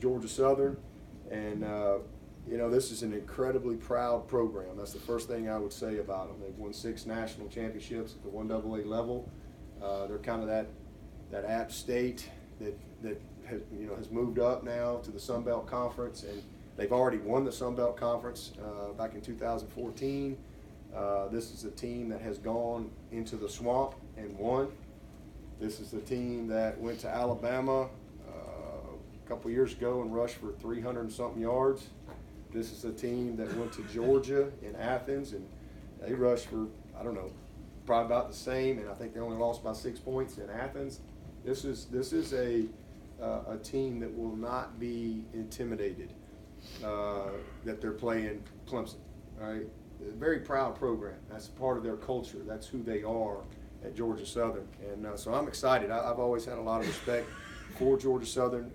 Georgia Southern, and this is an incredibly proud program. That's the first thing I would say about them. They've won 6 national championships at the 1AA level. They're kind of that App State that has moved up now to the Sun Belt Conference, and they've already won the Sun Belt Conference back in 2014. This is a team that has gone into the swamp and won. This is a team that went to Alabama a couple years ago and rushed for 300 and something yards. This is a team that went to Georgia in Athens, and they rushed for, I don't know, probably about the same, and I think they only lost by 6 points in Athens. This is a team that will not be intimidated that they're playing Clemson. All right, a very proud program. That's part of their culture. That's who they are at Georgia Southern, and so I'm excited. I've always had a lot of respect for Georgia Southern.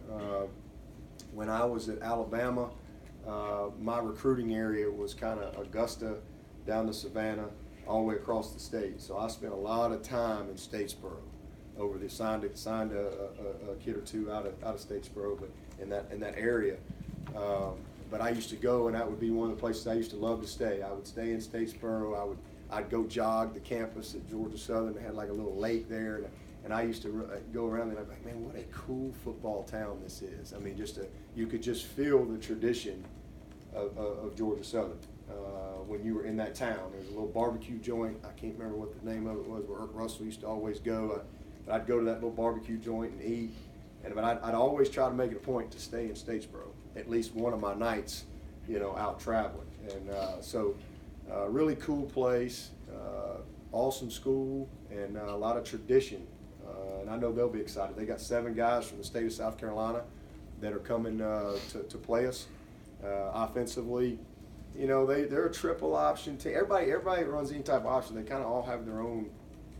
When I was at Alabama, my recruiting area was kind of Augusta down to Savannah, all the way across the state. So I spent a lot of time in Statesboro. Over the signed a kid or two out of Statesboro, but in that area. But I used to go, and that would be one of the places I used to love to stay. I would stay in Statesboro. I'd go jog the campus at Georgia Southern. They had like a little lake there, and I used to go around there. And I'd be like, man, what a cool football town this is. I mean, you could just feel the tradition of Georgia Southern when you were in that town. There's a little barbecue joint. I can't remember what the name of it was, where Russell used to always go. I'd go to that little barbecue joint and eat, but I'd always try to make it a point to stay in Statesboro at least one of my nights, out traveling. And so really cool place, awesome school, and a lot of tradition. And I know they'll be excited. They got 7 guys from the state of South Carolina that are coming to play us offensively. They're a triple option team. Everybody that runs any type of option, they kind of all have their own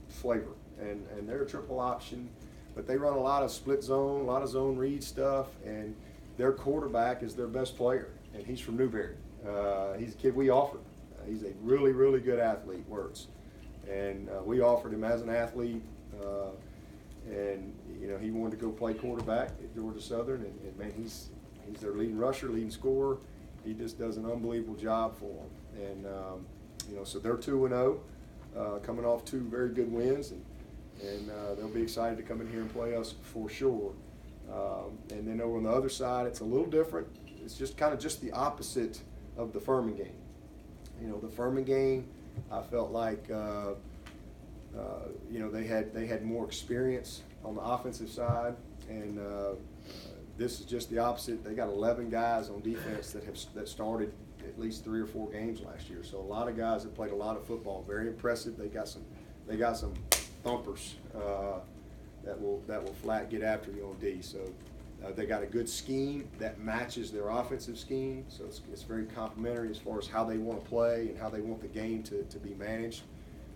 flavor. And they're a triple option, but they run a lot of split zone, a lot of zone read stuff, and their quarterback is their best player, and he's from Newberry. He's a kid we offered. He's a really, really good athlete, Wirtz. And we offered him as an athlete, and he wanted to go play quarterback at Georgia Southern, and man, he's their leading rusher, leading scorer. He just does an unbelievable job for them. And so they're 2-0, coming off 2 very good wins, and they'll be excited to come in here and play us for sure. And then over on the other side, it's a little different. It's just kind of just the opposite of the Furman game. The Furman game, I felt like they had more experience on the offensive side, and this is just the opposite. They got 11 guys on defense that started at least 3 or 4 games last year. So a lot of guys that played a lot of football. Very impressive. They got some thumpers that will flat get after you on D. So they got a good scheme that matches their offensive scheme. So it's very complementary as far as how they want to play and how they want the game to be managed.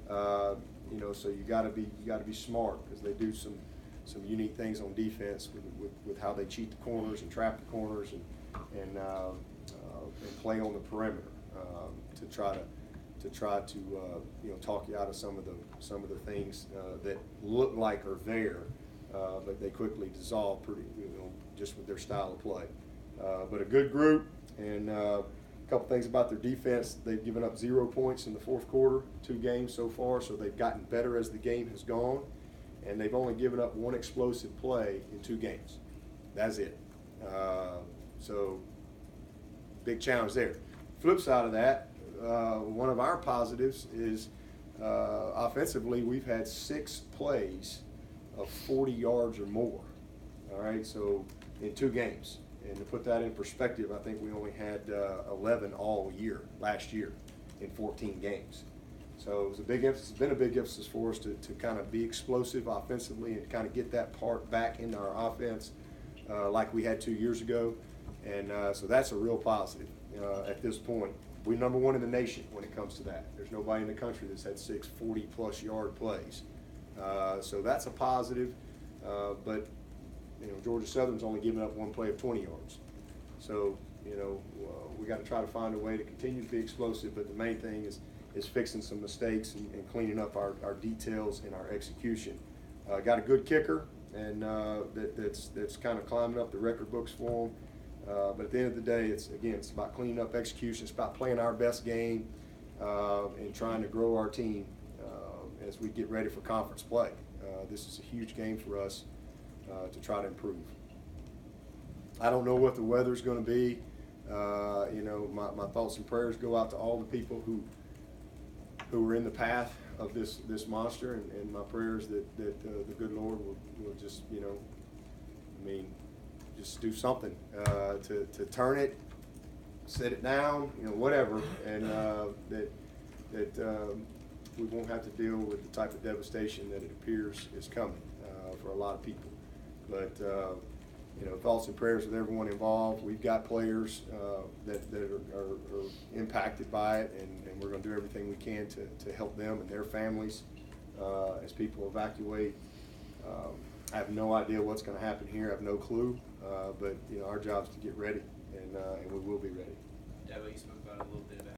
So you got to be smart, because they do some unique things on defense with how they cheat the corners and trap the corners and play on the perimeter to try to talk you out of some of the things that look like are there, but they quickly dissolve just with their style of play. But a good group, and a couple things about their defense. They've given up 0 points in the fourth quarter, 2 games so far, so they've gotten better as the game has gone, and they've only given up 1 explosive play in 2 games. That's it. So big challenge there. Flip side of that, one of our positives is offensively, we've had 6 plays of 40 yards or more. All right, so in 2 games. And to put that in perspective, I think we only had 11 all year, last year, in 14 games. So it was a big emphasis. It's been a big emphasis for us to kind of be explosive offensively and kind of get that part back into our offense like we had 2 years ago. And so that's a real positive at this point. We're number 1 in the nation when it comes to that. There's nobody in the country that's had 6 40-plus yard plays. So that's a positive. But Georgia Southern's only given up 1 play of 20 yards. So we got to try to find a way to continue to be explosive. But the main thing is fixing some mistakes and cleaning up our details and our execution. Got a good kicker, and that's kind of climbing up the record books for them. But at the end of the day, it's about cleaning up execution. It's about playing our best game and trying to grow our team as we get ready for conference play. This is a huge game for us to try to improve. I don't know what the weather's going to be. My thoughts and prayers go out to all the people who were in the path of this monster, and my prayers that the good Lord will just, just do something to turn it, set it down, whatever, and that we won't have to deal with the type of devastation that it appears is coming for a lot of people. But thoughts and prayers with everyone involved. We've got players that are impacted by it, and we're going to do everything we can to help them and their families as people evacuate. I have no idea what's going to happen here. I have no clue. But our job is to get ready, and